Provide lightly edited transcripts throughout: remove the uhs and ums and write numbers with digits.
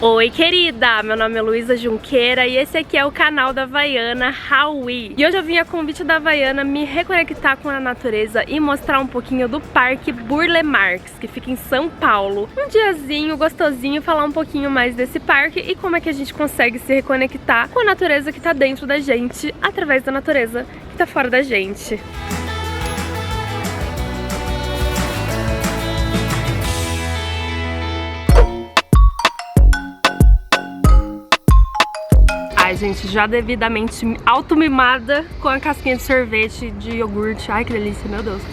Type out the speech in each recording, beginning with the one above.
Oi querida, meu nome é Luísa Junqueira e esse aqui é o canal da Havaiana Hawi. E hoje eu vim a convite da Havaiana me reconectar com a natureza e mostrar um pouquinho do Parque Burle Marx, que fica em São Paulo. Um diazinho gostosinho, falar um pouquinho mais desse parque e como é que a gente consegue se reconectar com a natureza que tá dentro da gente, através da natureza que tá fora da gente. Ai, gente, já devidamente auto-mimada com a casquinha de sorvete de iogurte. Ai, que delícia, meu Deus.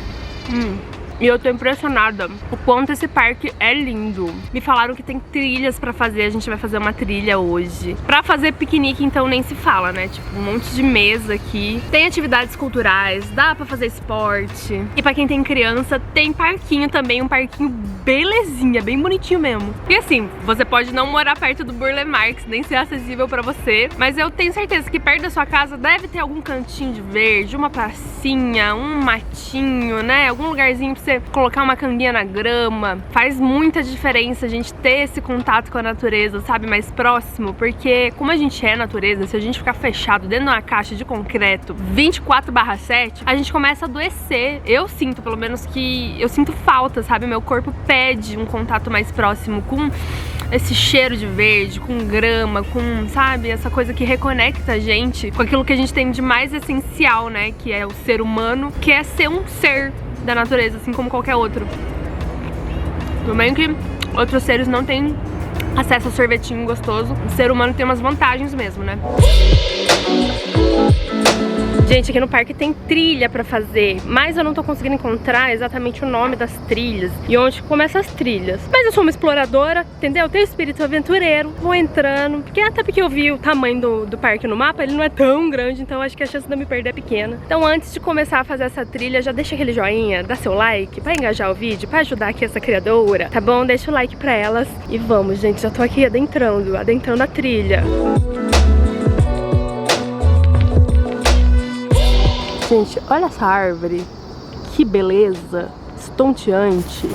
E eu tô impressionada o quanto esse parque é lindo. Me falaram que tem trilhas pra fazer, a gente vai fazer uma trilha hoje. Pra fazer piquenique, então, nem se fala, né? Tipo, um monte de mesa aqui. Tem atividades culturais, dá pra fazer esporte. E pra quem tem criança, tem parquinho também, um parquinho belezinha, bem bonitinho mesmo. E assim, você pode não morar perto do Burle Marx, nem ser acessível pra você, mas eu tenho certeza que perto da sua casa deve ter algum cantinho de verde, uma pracinha, um matinho, né? Algum lugarzinho pra você colocar uma canguinha na grama. Faz muita diferença a gente ter esse contato com a natureza, sabe, mais próximo, porque como a gente é natureza, se a gente ficar fechado dentro de uma caixa de concreto 24/7, a gente começa a adoecer. Eu sinto, pelo menos, que eu sinto falta, sabe, meu corpo pede um contato mais próximo com esse cheiro de verde, com grama, com, sabe, essa coisa que reconecta a gente com aquilo que a gente tem de mais essencial, né, que é o ser humano, que é ser um ser da natureza, assim como qualquer outro. Tudo bem que outros seres não têm acesso a sorvetinho gostoso, o ser humano tem umas vantagens mesmo, né? Gente, aqui no parque tem trilha pra fazer, mas eu não tô conseguindo encontrar exatamente o nome das trilhas e onde começam as trilhas. Mas eu sou uma exploradora, entendeu? Tenho espírito aventureiro, vou entrando, até porque eu vi o tamanho do parque no mapa, ele não é tão grande, então acho que a chance de eu me perder é pequena. Então antes de começar a fazer essa trilha, já deixa aquele joinha, dá seu like pra engajar o vídeo, pra ajudar aqui essa criadora, tá bom? Deixa o like pra elas e vamos, gente, já tô aqui adentrando a trilha. Gente, olha essa árvore, que beleza, estonteante.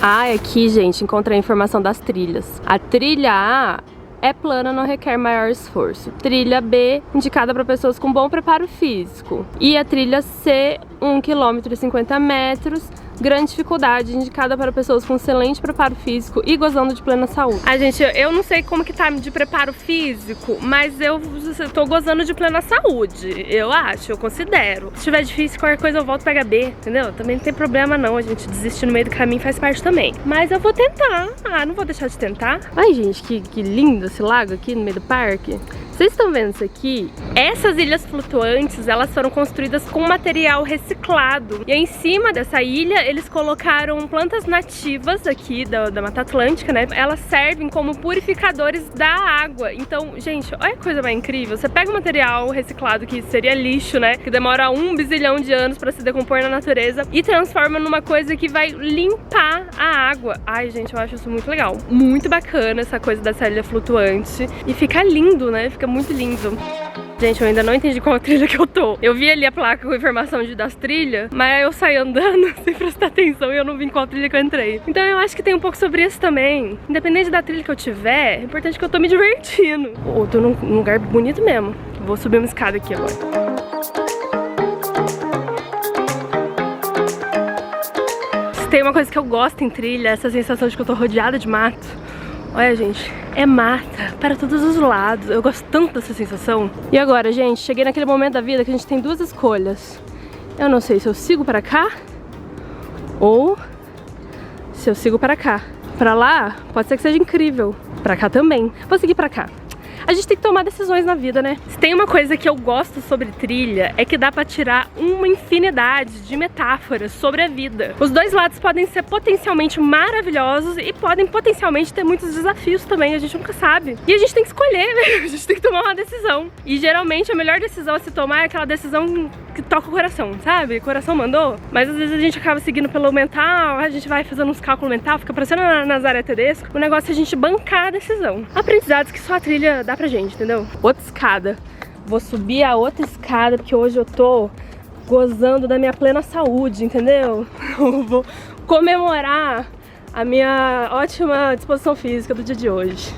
Aqui, gente, encontrei a informação das trilhas. A trilha A é plana, não requer maior esforço. Trilha B, indicada para pessoas com bom preparo físico. E a trilha C, 1 km e 50 metros, grande dificuldade, indicada para pessoas com excelente preparo físico e gozando de plena saúde. Gente, eu não sei como que tá de preparo físico, mas eu tô gozando de plena saúde, eu acho, eu considero. Se tiver difícil, qualquer coisa eu volto pra HB, entendeu? Também não tem problema não, a gente desistir no meio do caminho faz parte também. Mas eu vou tentar, não vou deixar de tentar. Ai, gente, que lindo esse lago aqui no meio do parque. Vocês estão vendo isso aqui? Essas ilhas flutuantes, elas foram construídas com material reciclado. E aí, em cima dessa ilha, eles colocaram plantas nativas aqui da Mata Atlântica, né? Elas servem como purificadores da água. Então, gente, olha que coisa mais incrível. Você pega um material reciclado, que seria lixo, né? Que demora 1 bizilhão de anos pra se decompor na natureza, e transforma numa coisa que vai limpar a água. Ai, gente, eu acho isso muito legal. Muito bacana essa coisa dessa ilha flutuante. E fica lindo, né? Fica muito lindo. Gente, eu ainda não entendi qual trilha que eu tô. Eu vi ali a placa com informação das trilhas, mas eu saí andando sem prestar atenção e eu não vi em qual trilha que eu entrei. Então eu acho que tem um pouco sobre isso também. Independente da trilha que eu tiver, é importante que eu tô me divertindo. Eu tô num lugar bonito mesmo. Vou subir uma escada aqui agora. Se tem uma coisa que eu gosto em trilha, é essa sensação de que eu tô rodeada de mato. Olha, gente, é mata para todos os lados. Eu gosto tanto dessa sensação. E agora, gente, cheguei naquele momento da vida que a gente tem duas escolhas. Eu não sei se eu sigo para cá ou se eu sigo para cá. Para lá, pode ser que seja incrível. Para cá também. Vou seguir para cá. A gente tem que tomar decisões na vida, né? Se tem uma coisa que eu gosto sobre trilha, é que dá pra tirar uma infinidade de metáforas sobre a vida. Os dois lados podem ser potencialmente maravilhosos e podem potencialmente ter muitos desafios também, a gente nunca sabe. E a gente tem que escolher, né? A gente tem que tomar uma decisão. E geralmente a melhor decisão a se tomar é aquela decisão que toca o coração, sabe? O coração mandou. Mas às vezes a gente acaba seguindo pelo mental, a gente vai fazendo uns cálculos mental, fica parecendo a Nazaré Tedesco. O negócio é a gente bancar a decisão. Aprendizados que só a trilha dá pra gente, entendeu? Outra escada. Vou subir a outra escada, porque hoje eu tô gozando da minha plena saúde, entendeu? Eu vou comemorar a minha ótima disposição física do dia de hoje.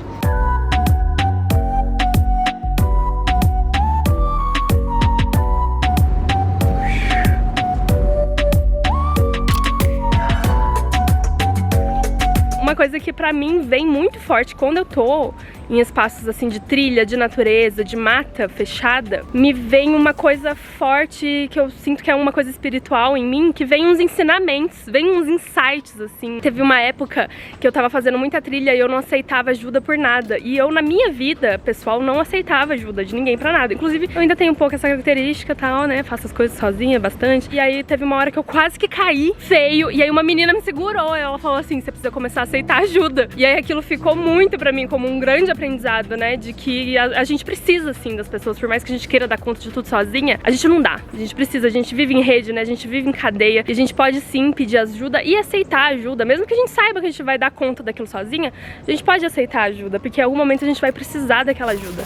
uma coisa que pra mim vem muito forte quando eu tô em espaços assim de trilha, de natureza, de mata fechada, me vem uma coisa forte que eu sinto que é uma coisa espiritual em mim, que vem uns ensinamentos, vem uns insights assim. Teve uma época que eu tava fazendo muita trilha e eu não aceitava ajuda por nada. E eu na minha vida, pessoal, não aceitava ajuda de ninguém pra nada. Inclusive, eu ainda tenho um pouco essa característica e tal, né? Faço as coisas sozinha bastante. E aí teve uma hora que eu quase que caí feio. E aí uma menina me segurou. E ela falou assim, você precisa começar a aceitar ajuda. E aí aquilo ficou muito pra mim como um grande aprendizado, né? De que a gente precisa, assim, das pessoas. Por mais que a gente queira dar conta de tudo sozinha, a gente não dá. A gente precisa, a gente vive em rede, né? A gente vive em cadeia. E a gente pode sim pedir ajuda e aceitar ajuda. Mesmo que a gente saiba que a gente vai dar conta daquilo sozinha, a gente pode aceitar ajuda, porque em algum momento a gente vai precisar daquela ajuda.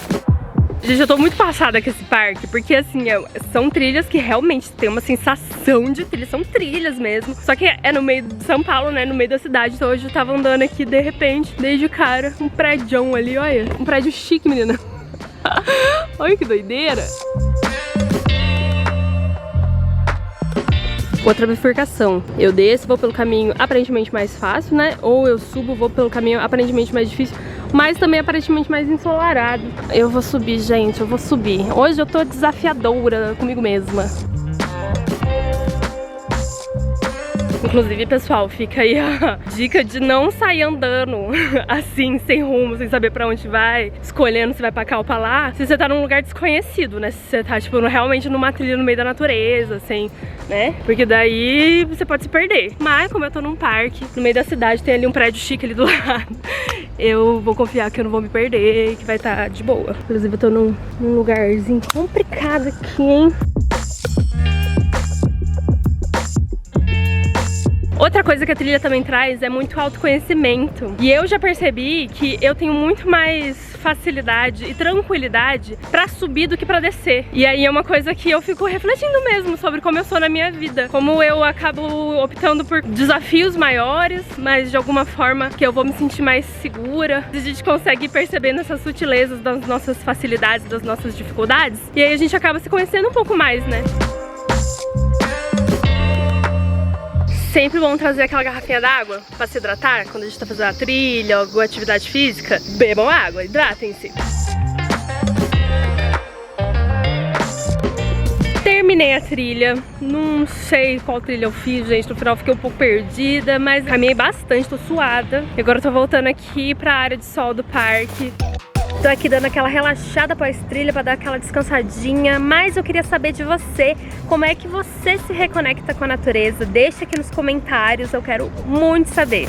Gente, eu tô muito passada com esse parque, porque assim, são trilhas que realmente tem uma sensação de trilha, são trilhas mesmo. Só que é no meio de São Paulo, né, no meio da cidade. Então hoje eu tava andando aqui, de repente, desde o cara, um prédião ali, olha. Um prédio chique, menina. Olha que doideira. Outra bifurcação. Eu desço, vou pelo caminho aparentemente mais fácil, né? Ou eu subo, vou pelo caminho aparentemente mais difícil, mas também aparentemente mais ensolarado. Eu vou subir, gente, eu vou subir. Hoje eu tô desafiadora comigo mesma. Inclusive, pessoal, fica aí a dica de não sair andando assim, sem rumo, sem saber pra onde vai, escolhendo se vai pra cá ou pra lá, se você tá num lugar desconhecido, né? Se você tá, tipo, realmente numa trilha no meio da natureza, assim, né? Porque daí você pode se perder. Mas, como eu tô num parque, no meio da cidade, tem ali um prédio chique ali do lado, eu vou confiar que eu não vou me perder e que vai estar de boa. Inclusive, eu tô num lugarzinho complicado aqui, hein? Outra coisa que a trilha também traz é muito autoconhecimento. E eu já percebi que eu tenho muito mais facilidade e tranquilidade pra subir do que pra descer. E aí é uma coisa que eu fico refletindo mesmo sobre como eu sou na minha vida. Como eu acabo optando por desafios maiores, mas de alguma forma que eu vou me sentir mais segura. A gente consegue ir percebendo essas sutilezas das nossas facilidades, das nossas dificuldades. E aí a gente acaba se conhecendo um pouco mais, né? Sempre bom trazer aquela garrafinha d'água pra se hidratar quando a gente tá fazendo a trilha ou alguma atividade física. Bebam água, hidratem-se. Terminei a trilha, não sei qual trilha eu fiz, gente, no final fiquei um pouco perdida, mas caminhei bastante, tô suada. E agora eu tô voltando aqui pra área de sol do parque. Tô aqui dando aquela relaxada após trilha pra dar aquela descansadinha, mas eu queria saber de você, como é que você se reconecta com a natureza? Deixa aqui nos comentários, eu quero muito saber.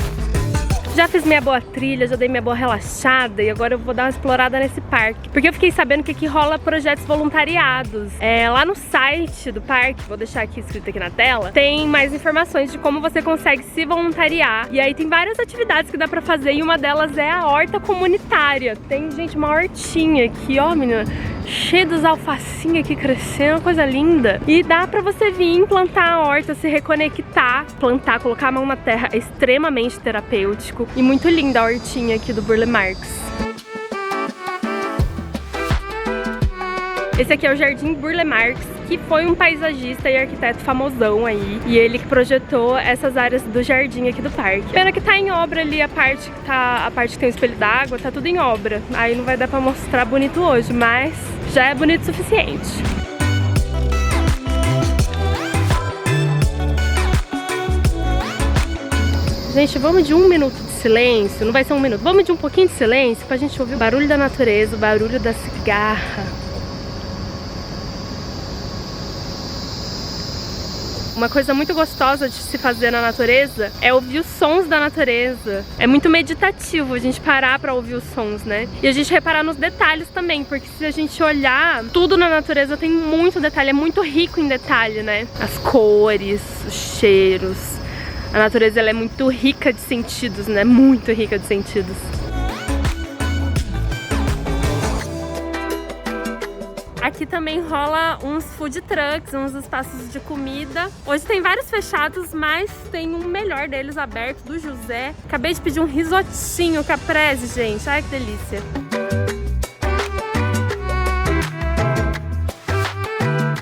Já fiz minha boa trilha, já dei minha boa relaxada e agora eu vou dar uma explorada nesse parque. Porque eu fiquei sabendo que aqui rola projetos voluntariados. Lá no site do parque, vou deixar aqui escrito aqui na tela, tem mais informações de como você consegue se voluntariar. E aí tem várias atividades que dá pra fazer e uma delas é a horta comunitária. Tem, gente, uma hortinha aqui, ó, menina, cheia dos alfacinhas aqui crescendo, uma coisa linda. E dá pra você vir plantar a horta, se reconectar, plantar, colocar a mão na terra, é extremamente terapêutico. E muito linda a hortinha aqui do Burle Marx. Esse aqui é o Jardim Burle Marx, que foi um paisagista e arquiteto famosão aí. E ele que projetou essas áreas do jardim aqui do parque. Pena que tá em obra ali, a parte que tem o espelho d'água, tá tudo em obra. Aí não vai dar pra mostrar bonito hoje, mas já é bonito o suficiente. Gente, vamos de 1 minuto de silêncio, não vai ser 1 minuto, vamos de um pouquinho de silêncio pra gente ouvir o barulho da natureza, o barulho da cigarra. Uma coisa muito gostosa de se fazer na natureza é ouvir os sons da natureza. É muito meditativo a gente parar pra ouvir os sons, né? E a gente reparar nos detalhes também, porque se a gente olhar, tudo na natureza tem muito detalhe, é muito rico em detalhe, né? As cores, os cheiros. A natureza ela é muito rica de sentidos, né? Muito rica de sentidos. Aqui também rola uns food trucks, uns espaços de comida. Hoje tem vários fechados, mas tem um melhor deles aberto, do José. Acabei de pedir um risotinho caprese, gente. Ai, que delícia.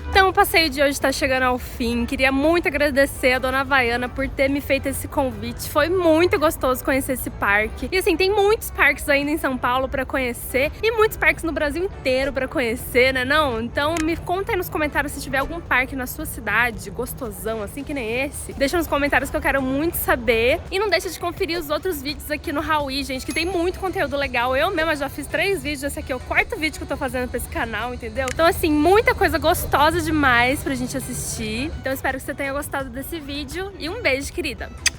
Então, passeio de hoje tá chegando ao fim. Queria muito agradecer a dona Havaiana por ter me feito esse convite. Foi muito gostoso conhecer esse parque. E assim, tem muitos parques ainda em São Paulo pra conhecer e muitos parques no Brasil inteiro pra conhecer, né não? Então me conta aí nos comentários se tiver algum parque na sua cidade, gostosão, assim que nem esse. Deixa nos comentários que eu quero muito saber. E não deixa de conferir os outros vídeos aqui no Hauí, gente, que tem muito conteúdo legal. Eu mesma já fiz 3 vídeos, esse aqui é o 4º vídeo que eu tô fazendo pra esse canal, entendeu? Então assim, muita coisa gostosa demais pra gente assistir. Então espero que você tenha gostado desse vídeo e um beijo, querida!